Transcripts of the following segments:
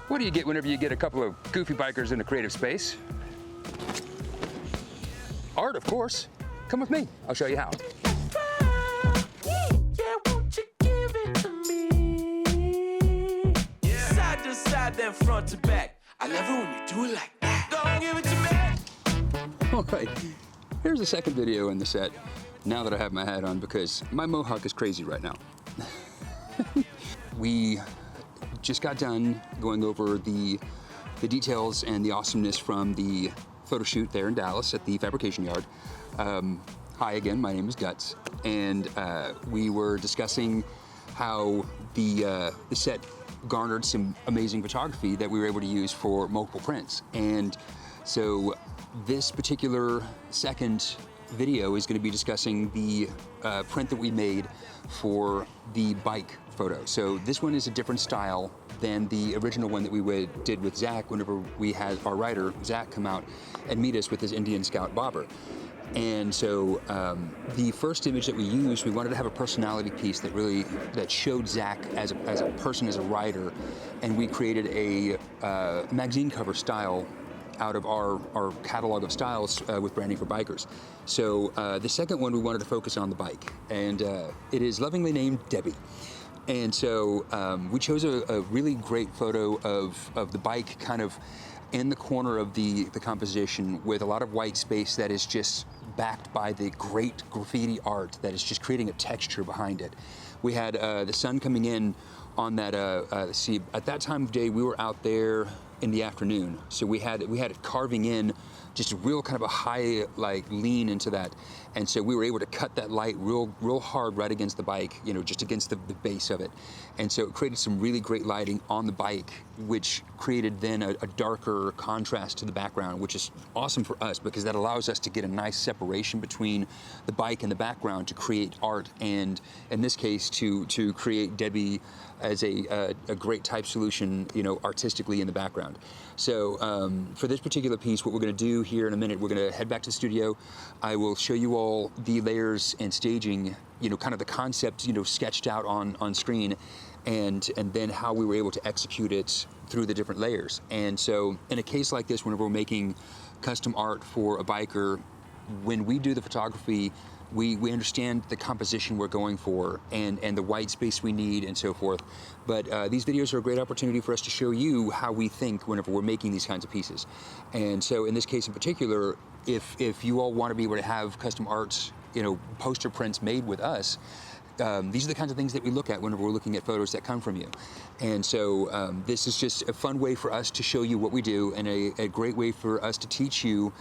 What do you get whenever you get a couple of goofy bikers in a creative space? Art, of course. Come with me, I'll show you how. Side to side, then front to back. I love it when you do it like that. Don't give it to me. All right, here's the second video in the set, now that I have my hat on, because my mohawk is crazy right now. We just got done going over the details and the awesomeness from the photo shoot there in Dallas at the fabrication yard. Hi again, my name is Guts, and we were discussing how the set garnered some amazing photography that we were able to use for multiple prints. And so this particular second video is going to be discussing the print that we made for the bike photo. So this one is a different style than the original one that we did with Zach whenever we had our writer, Zach, come out and meet us with his Indian Scout bobber. And so the first image that we used, we wanted to have a personality piece that showed Zach as a person, as a writer, and we created a magazine cover style out of our catalog of styles with branding for bikers. So the second one, we wanted to focus on the bike, and it is lovingly named Debbie. And so we chose a really great photo of the bike kind of in the corner of the composition with a lot of white space that is just backed by the great graffiti art that is just creating a texture behind it. We had the sun coming in on that, see, at that time of day, we were out there in the afternoon. So we had it carving in just a real kind of a high lean into that. And so we were able to cut that light real hard right against the bike, you know, just against the base of it. And so it created some really great lighting on the bike, which created then a darker contrast to the background, which is awesome for us because that allows us to get a nice separation between the bike and the background to create art, and in this case to create Debbie as a great type solution, you know, artistically in the background. So for this particular piece, what we're going to do here in a minute, we're going to head back to the studio. I will show you all the layers and staging, you know, kind of the concept, you know, sketched out on screen, and then how we were able to execute it through the different layers. And so in a case like this, whenever we're making custom art for a biker, when we do the photography, we understand the composition we're going for and the white space we need and so forth. But these videos are a great opportunity for us to show you how we think whenever we're making these kinds of pieces. And so in this case in particular, if you all want to be able to have custom arts, you know, poster prints made with us, these are the kinds of things that we look at whenever we're looking at photos that come from you. And so this is just a fun way for us to show you what we do, and a great way for us to teach you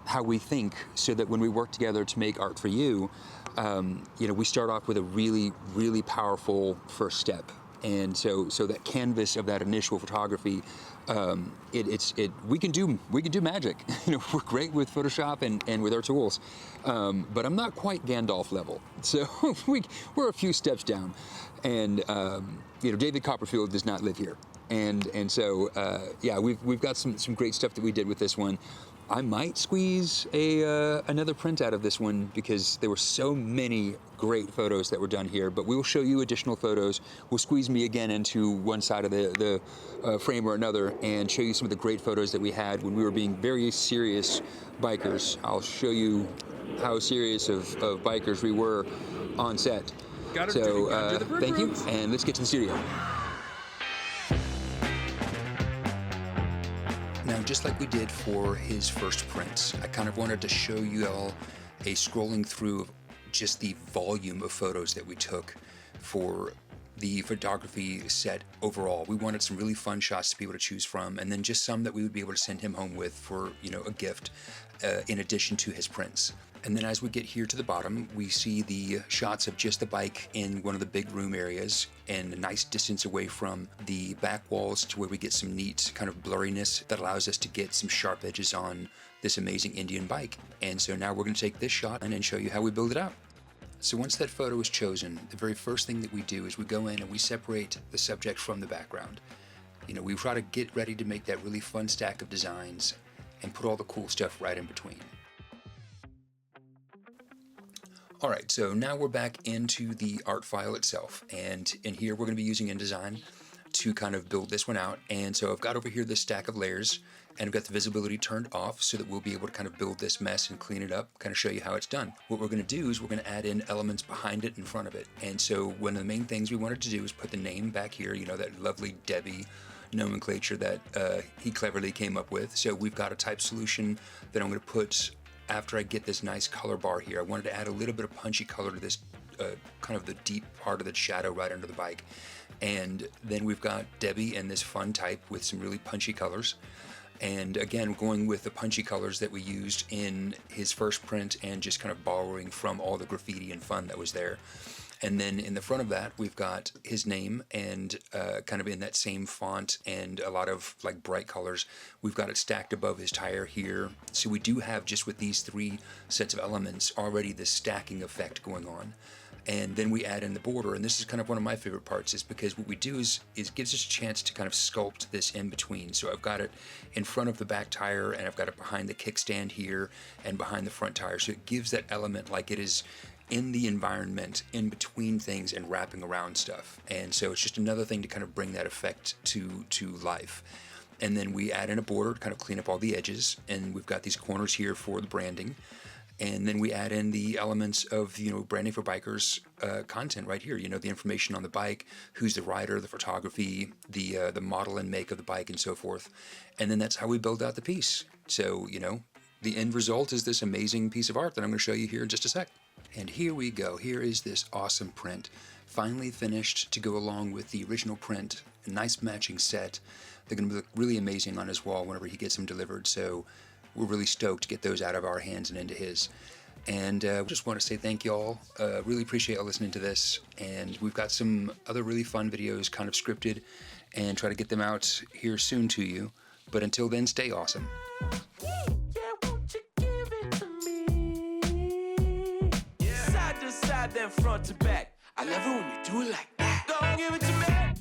how we think, so that when we work together to make art for you, you know, we start off with a really, really powerful first step. And so that canvas of that initial photography, we can do magic. You know, we're great with Photoshop and with our tools, but I'm not quite Gandalf level. So we're a few steps down, and you know, David Copperfield does not live here. And so yeah, we've got some great stuff that we did with this one. I might squeeze another print out of this one because there were so many great photos that were done here, but we will show you additional photos. We'll squeeze me again into one side of the frame or another and show you some of the great photos that we had when we were being very serious bikers. I'll show you how serious of bikers we were on set. So thank you, and let's get to the studio. Now, just like we did for his first prints, I kind of wanted to show you all a scrolling through of just the volume of photos that we took for the photography set overall. We wanted some really fun shots to be able to choose from, and then just some that we would be able to send him home with for, you know, a gift in addition to his prints. And then as we get here to the bottom, we see the shots of just the bike in one of the big room areas and a nice distance away from the back walls to where we get some neat kind of blurriness that allows us to get some sharp edges on this amazing Indian bike. And so now we're going to take this shot and then show you how we build it out. So once that photo is chosen, the very first thing that we do is we go in and we separate the subject from the background. You know, we try to get ready to make that really fun stack of designs and put all the cool stuff right in between. All right, so now we're back into the art file itself, and in here we're going to be using InDesign to kind of build this one out. And so I've got over here this stack of layers, and I've got the visibility turned off so that we'll be able to kind of build this mess and clean it up, kind of show you how it's done. What we're going to do is we're going to add in elements behind it, in front of it. And so one of the main things we wanted to do is put the name back here, you know, that lovely Debbie nomenclature that he cleverly came up with. So we've got a type solution that I'm going to put after I get this nice color bar here. I wanted to add a little bit of punchy color to this kind of the deep part of the shadow right under the bike. And then we've got Debbie and this fun type with some really punchy colors. And again, going with the punchy colors that we used in his first print and just kind of borrowing from all the graffiti and fun that was there. And then in the front of that, we've got his name and kind of in that same font and a lot of like bright colors. We've got it stacked above his tire here. So we do have, just with these three sets of elements, already this stacking effect going on. And then we add in the border, and this is kind of one of my favorite parts, is because what we do is gives us a chance to kind of sculpt this in between. So I've got it in front of the back tire, and I've got it behind the kickstand here and behind the front tire. So it gives that element like it is in the environment, in between things and wrapping around stuff. And so it's just another thing to kind of bring that effect to life. And then we add in a border to kind of clean up all the edges, and we've got these corners here for the branding. And then we add in the elements of, you know, branding for bikers content right here. You know, the information on the bike, who's the rider, the photography, the model and make of the bike, and so forth. And then that's how we build out the piece. So, you know, the end result is this amazing piece of art that I'm going to show you here in just a sec. And here we go. Here is this awesome print, finally finished to go along with the original print. A nice matching set. They're going to look really amazing on his wall whenever he gets them delivered. So we're really stoked to get those out of our hands and into his. And just want to say thank you all. Really appreciate you listening to this. And we've got some other really fun videos kind of scripted and try to get them out here soon to you. But until then, stay awesome. Yeah, won't you give it to me? Yeah. Side to side, then front to back. I love it when you do it like that. Don't give it to me.